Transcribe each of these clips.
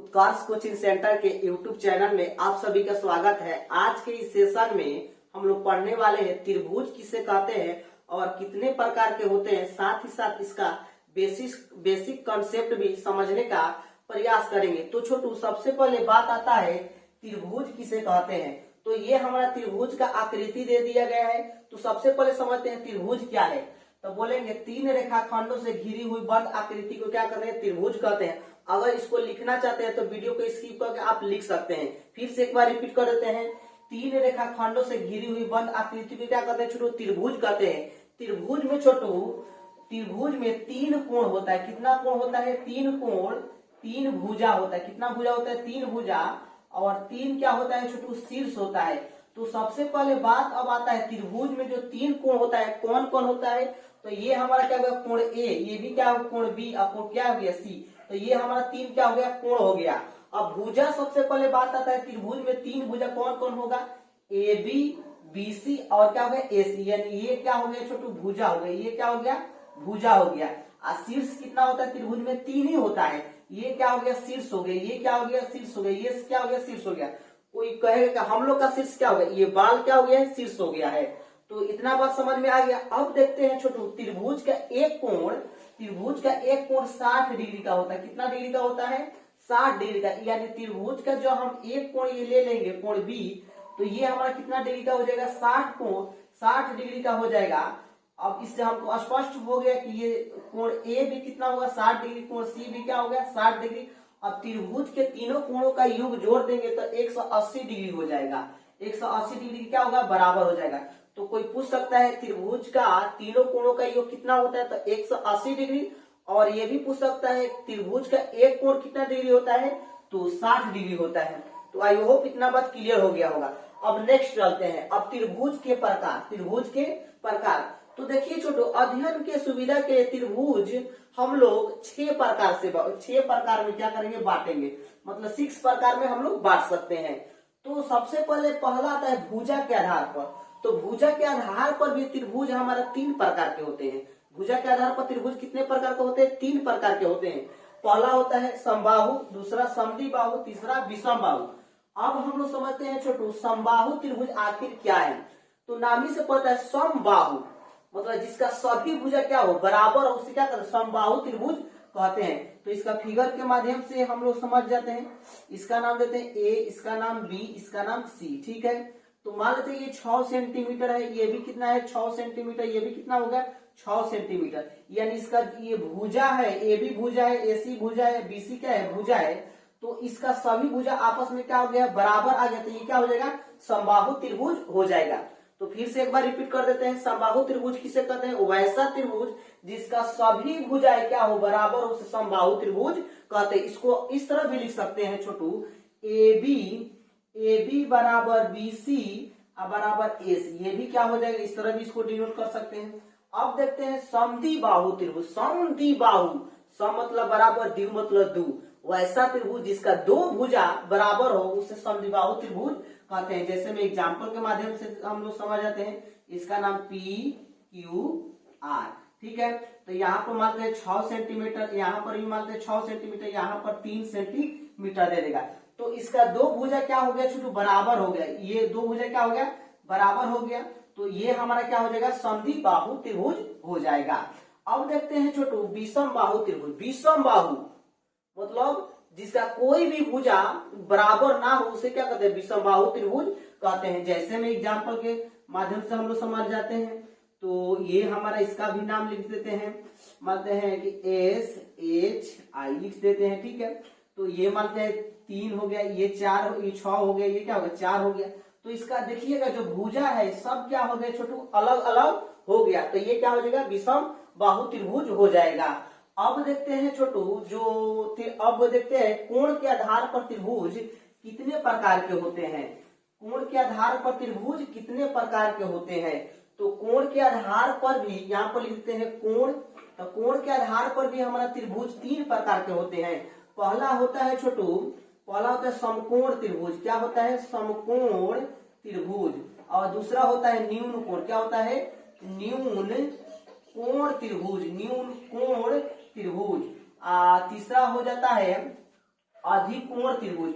उत्कर्ष coaching centre के YouTube channel में आप सभी का स्वागत है। आज के इस सेशन में हम लोग पढ़ने वाले हैं त्रिभुज किसे कहते हैं और कितने प्रकार के होते हैं, साथ ही साथ इसका बेसिक कॉन्सेप्ट भी समझने का प्रयास करेंगे। तो छोटू, सबसे पहले बात आता है त्रिभुज किसे कहते हैं। तो ये हमारा त्रिभुज का आकृति दे दिया गया है। तो सबसे पहले समझते हैं त्रिभुज क्या है। तो बोलेंगे तीन रेखाखंडों से घिरी हुई बंद आकृति को क्या कहते हैं, त्रिभुज कहते हैं। अगर इसको लिखना चाहते हैं तो वीडियो को स्किप करके आप लिख सकते हैं। फिर से एक बार रिपीट कर देते हैं, तीन रेखाखंडों से घिरी हुई बंद आकृति को क्या कहते हैं छोटू, त्रिभुज कहते हैं। त्रिभुज में छोटू, त्रिभुज में तीन कोण होता है। कितना कोण होता है, तीन कोण, तीन भुजा होता है। कितना भुजा होता है, तीन भुजा, और तीन क्या होता है छोटू, शीर्ष होता है। तो सबसे पहले बात अब आता है त्रिभुज में जो तीन कोण होता है कौन कौन होता है। तो ये हमारा क्या हो गया, कोण ए, ये भी क्या हो, कोण बी, और कोण क्या हो गया, सी। तो ये हमारा तीन क्या हो गया, कोण हो गया। अब भुजा सबसे पहले बात आता है त्रिभुज में तीन भुजा कौन कौन होगा, ए बी, बी सी और क्या हो गया, ए सी। यानी ये क्या हो गया छोटू, भुजा हो गया। ये क्या हो गया, भुजा हो गया। और शीर्ष कितना होता है त्रिभुज में, तीन ही होता है। ये क्या हो गया, शीर्ष हो गया। ये क्या हो गया, शीर्ष हो गया। ये क्या हो गया, शीर्ष हो गया। कोई कहेगा कि हम लोग का शीर्ष क्या हो गया, ये बाल क्या हो गया है, शीर्ष हो गया है। तो इतना बात समझ में आ गया। अब देखते हैं छोटू, त्रिभुज का एक कोण, त्रिभुज का एक कोण 60 डिग्री का होता है। कितना डिग्री का होता है, 60 डिग्री का। यानी त्रिभुज का जो हम एक कोण ये ले लेंगे, कोण बी, तो ये हमारा कितना डिग्री का हो जाएगा, 60 डिग्री का हो जाएगा। अब इससे हमको स्पष्ट हो गया कि ये कोण ए भी कितना होगा, 60 डिग्री, कोण सी भी क्या हो गया, 60 डिग्री। अब त्रिभुज के तीनों कोणों का योग जोड़ देंगे तो 180 डिग्री हो जाएगा। 180 डिग्री क्या होगा, बराबर हो जाएगा। तो कोई पूछ सकता है त्रिभुज का तीनों कोणों का योग कितना होता है, तो 180 डिग्री। और ये भी पूछ सकता है त्रिभुज का एक कोण कितना डिग्री होता है, तो 60 डिग्री होता है। तो आई होप इतना बात क्लियर हो गया होगा। अब नेक्स्ट चलते हैं, अब त्रिभुज के प्रकार। त्रिभुज के प्रकार तो देखिए छोटो, अध्ययन के सुविधा के त्रिभुज हम लोग 6 प्रकार में क्या करेंगे, बांटेंगे। मतलब 6 प्रकार में हम लोग बांट सकते हैं। तो सबसे पहले पहला आता है भुजा के आधार पर। तो भुजा के आधार पर भी त्रिभुज हमारा 3 प्रकार के होते हैं। भुजा के आधार पर त्रिभुज कितने प्रकार के होते हैं, 3 प्रकार के होते हैं। पहला होता है समबाहु, दूसरा समद्विबाहु, तीसरा विषमबाहु। अब हम लोग समझते हैं छोटू, समबाहु त्रिभुज आखिर क्या है। तो नाम ही से पता है समबाहु, मतलब जिसका सभी भुजा क्या हो, बराबर हो, उसे क्या कहते हैं, समबाहु त्रिभुज कहते हैं। तो इसका फिगर के माध्यम से हम लोग समझ जाते हैं। इसका नाम देते हैं ए, इसका नाम बी, इसका नाम सी। ठीक है। तो मान लेते हैं ये 6 सेंटीमीटर है, ये भी कितना है, 6 सेंटीमीटर, ये भी कितना होगा, 6 सेंटीमीटर। यानी इसका ये भुजा है, ए बी भुजा है, ए सी भुजा है, बी सी क्या है, भुजा है। तो इसका सभी भुजा आपस में क्या हो गया, बराबर आ गया। तो ये क्या हो जाएगा, समबाहु त्रिभुज हो जाएगा। तो फिर से एक बार रिपीट कर देते हैं, समबाहु त्रिभुज किसे कहते हैं, वैसा त्रिभुज जिसका सभी भुजाएं क्या हो, बराबर हो, उसे समबाहु त्रिभुज कहते हैं। इसको इस तरह भी लिख सकते हैं छोटू, ए बी बराबर बी सी बराबर ए सी। ये भी क्या हो जाएगा, इस तरह भी इसको डिनोट कर सकते हैं। अब देखते हैं समद्विबाहु त्रिभुज। समद्विबाहु, सम मतलब बराबर, द्वि मतलब दो। वैसा त्रिभुज जिसका 2 भुजा बराबर हो उसे समद्विबाहु त्रिभुज कहते हैं। जैसे में एग्जाम्पल के माध्यम से हम लोग समझ जाते हैं। इसका नाम पी क्यू आर। ठीक है। तो यहाँ पर मानते हैं 6 सेंटीमीटर, यहाँ पर भी मानते हैं 6 सेंटीमीटर, यहाँ पर 3 सेंटीमीटर दे देगा। तो इसका 2 भुजा क्या हो गया छोटू, बराबर हो गया। ये 2 भुजा क्या हो गया, बराबर हो गया। तो ये हमारा क्या हो जाएगा, समद्विबाहु त्रिभुज हो जाएगा। अब देखते हैं छोटू विषमबाहु त्रिभुज। विषमबाहु मतलब जिसका कोई भी भुजा बराबर ना हो उसे क्या कहते हैं, विषमबाहु त्रिभुज कहते हैं। जैसे में एग्जाम्पल के माध्यम से हम लोग समझ जाते हैं। तो ये हमारा इसका भी नाम लिख देते हैं, मानते हैं कि एस एच आई लिख देते हैं। ठीक है। तो ये मानते हैं 3 हो गया, ये 4, ये 6 हो गया, ये क्या हो गया, 4 हो गया। तो इसका देखिएगा जो भुजा है सब क्या हो गया छोटू, अलग अलग हो गया। तो ये क्या हो जाएगा, विषमबाहु त्रिभुज हो जाएगा। अब देखते हैं छोटू अब देखते हैं कोण के आधार पर त्रिभुज कितने प्रकार के होते हैं। कोण के आधार पर त्रिभुज कितने प्रकार के होते हैं। तो कोण के आधार पर भी यहाँ पर लिखते हैं कोण। तो कोण के आधार पर भी हमारा त्रिभुज 3 प्रकार के होते हैं। पहला होता है छोटू, पहला होता है समकोण त्रिभुज। क्या होता है, समकोण त्रिभुज। और दूसरा होता है न्यून कोण। क्या होता है, न्यून कोण त्रिभुज। न्यून कोण त्रिभुज। तीसरा हो जाता है अधिकोण त्रिभुज,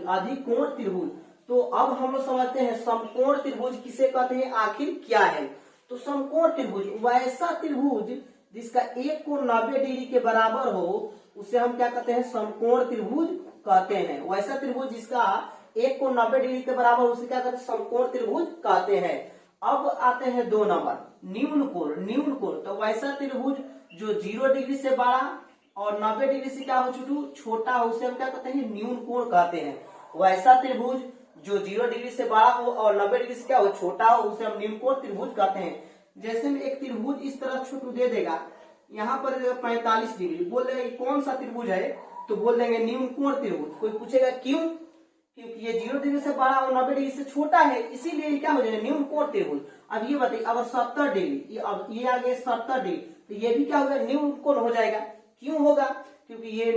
अधिकोण त्रिभुज। तो अब हम लोग समझते हैं समकोण त्रिभुज किसे कहते हैं, आखिर क्या है। तो समकोण त्रिभुज वैसा त्रिभुज जिसका एक कोण 90 डिग्री के बराबर हो उसे हम क्या कहते हैं, समकोण त्रिभुज कहते हैं। वैसा त्रिभुज जिसका एक कोण 90 डिग्री के बराबर उसे क्या कहते हैं, समकोण त्रिभुज कहते हैं। अब आते हैं 2 नंबर, न्यून कोण। तो वैसा त्रिभुज जो 0 डिग्री से बड़ा और 90 डिग्री से क्या हो छोटा हो उसे हम क्या कहते हैं, न्यून कोण कहते हैं। वैसा त्रिभुज जो 0 डिग्री से बड़ा हो और 90 डिग्री से क्या हो छोटा हो उसे हम न्यून कोण त्रिभुज कहते हैं। जैसे में एक त्रिभुज इस तरह छोटू दे देगा, यहाँ पर 45 डिग्री, बोल देगा कौन सा त्रिभुज है, तो बोल देंगे न्यून कोण त्रिभुज। कोई पूछेगा क्यों, क्योंकि ये 0 डिग्री से बड़ा और 90 डिग्री से छोटा है, इसीलिए क्या हो जाएगा, न्यून कोण त्रिभुज। अब ये बताइए अगर 70 डिग्री, अब ये आ गया 70 डिग्री, तो ये भी क्या होगा, न्यून कोण हो जाएगा। क्यों होगा, क्योंकि ये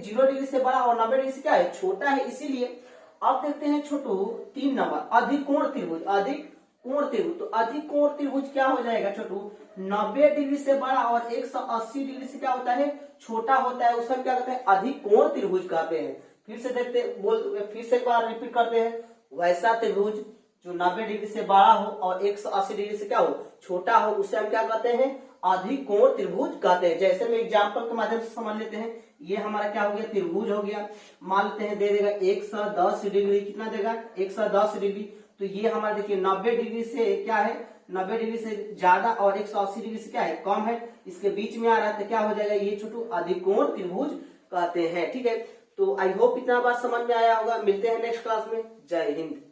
0 डिग्री से बड़ा और 90 डिग्री से क्या है, छोटा है, इसीलिए। अब देखते हैं छोटू 3 नंबर, अधिकोण त्रिभुज। तो अधिकोण त्रिभुज क्या हो जाएगा छोटू, 90 डिग्री से बड़ा और 180 डिग्री से क्या होता है, छोटा होता है, उसे हम क्या कहते हैं, अधिकोण त्रिभुज कहते हैं। फिर से फिर से एक बार रिपीट करते हैं, वैसा त्रिभुज जो 90 डिग्री से बड़ा हो और 180 डिग्री से क्या हो, छोटा हो, उसे हम क्या कहते हैं, अधिकोण त्रिभुज कहते हैं। जैसे में एग्जाम्पल के माध्यम से समझ लेते हैं, ये हमारा क्या हो गया, त्रिभुज हो गया। मान लेते हैं दे देगा 110 डिग्री, कितना देगा, 110 डिग्री। तो ये हमारा देखिए 90 डिग्री से क्या है, 90 डिग्री से ज्यादा और 180 डिग्री से क्या है, कम है, इसके बीच में आ रहा है, तो क्या हो जाएगा, ये छोटू अधिकोण त्रिभुज कहते हैं। ठीक है, तो आई होप इतना बात समझ में आया होगा। मिलते हैं नेक्स्ट क्लास में। जय हिंद।